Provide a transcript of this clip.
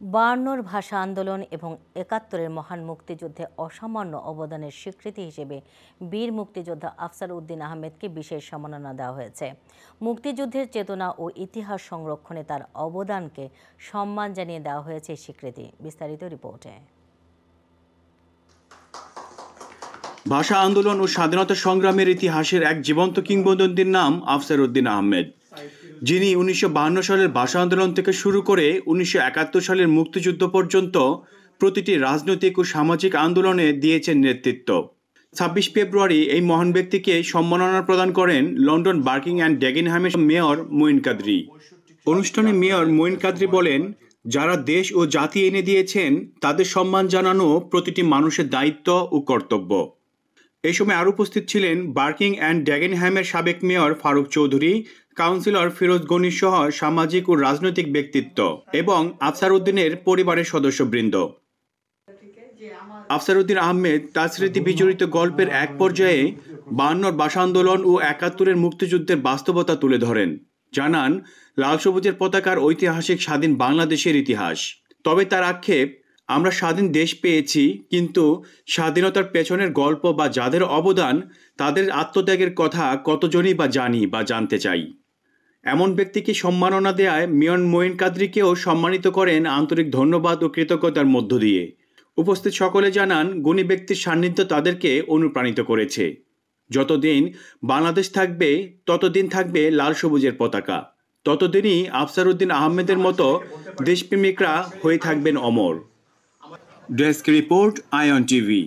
বায়ান্নর ভাষা আন্দোলন এবং ৭১-এর মহান মুক্তিযুদ্ধে অসামান্য অবদানের স্বীকৃতি হিসেবে বীর মুক্তিযোদ্ধা আফসার উদ্দিন আহমেদকে বিশেষ সম্মাননা দেওয়া হয়েছে। মুক্তিযুদ্ধের চেতনা ও ইতিহাস সংরক্ষণে তার অবদানকে সম্মান জানিয়ে দেওয়া হয়েছে এই স্বীকৃতি। বিস্তারিত রিপোর্টে। ভাষা আন্দোলন ও স্বাধীনতা সংগ্রামের ইতিহাসের এক জীবন্ত কিংবদন্তির নাম আফসার উদ্দিন আহমেদ, যিনি ১৯৫২ সালের ভাষা আন্দোলন থেকে শুরু করে ১৯৭১ সালের মুক্তিযুদ্ধ পর্যন্ত প্রতিটি রাজনৈতিক ও সামাজিক আন্দোলনে দিয়েছেন নেতৃত্ব। ২৬ ফেব্রুয়ারি এই মহান ব্যক্তিকে সম্মাননা প্রদান করেন লন্ডন বার্কিং অ্যান্ড ডেগেনহ্যামের মেয়র মঈন কাদরী। অনুষ্ঠানে মেয়র মঈন কাদরী বলেন, যারা দেশ ও জাতি এনে দিয়েছেন তাদের সম্মান জানানো প্রতিটি মানুষের দায়িত্ব ও কর্তব্য। এই সময় আরও উপস্থিত ছিলেন বার্কিং অ্যান্ড ডেগেনহ্যামের সাবেক মেয়র ফারুক চৌধুরী, কাউন্সিলর ফিরোজ গনি সহ সামাজিক ও রাজনৈতিক ব্যক্তিত্ব এবং আফসার উদ্দিনের পরিবারের সদস্যবৃন্দ। আফসার উদ্দিন আহমেদ তার স্মৃতি বিজড়িত গল্পের এক পর্যায়ে ৫২-র ভাষা আন্দোলন ও ৭১-এর মুক্তিযুদ্ধের বাস্তবতা তুলে ধরেন। জানান, লাল সবুজের পতাকার ঐতিহাসিক স্বাধীন বাংলাদেশের ইতিহাস। তবে তার আক্ষেপ, আমরা স্বাধীন দেশ পেয়েছি, কিন্তু স্বাধীনতার পেছনের গল্প বা যাদের অবদান, তাদের আত্মত্যাগের কথা কতজনই বা জানি বা জানতে চাই। এমন ব্যক্তিকে সম্মাননা দেয়ায় মেয়র মঈন কাদরীকেও সম্মানিত করেন আন্তরিক ধন্যবাদ ও কৃতজ্ঞতার মধ্য দিয়ে। উপস্থিত সকলে জানান, গুণী ব্যক্তির সান্নিধ্য তাদেরকে অনুপ্রাণিত করেছে। যতদিন বাংলাদেশ থাকবে ততদিন থাকবে লাল সবুজের পতাকা, ততদিনই আফসার উদ্দিন আহমেদের মতো দেশপ্রেমিকরা হয়ে থাকবেন অমর। ডেস্ক রিপোর্ট, আয়ন টিভি।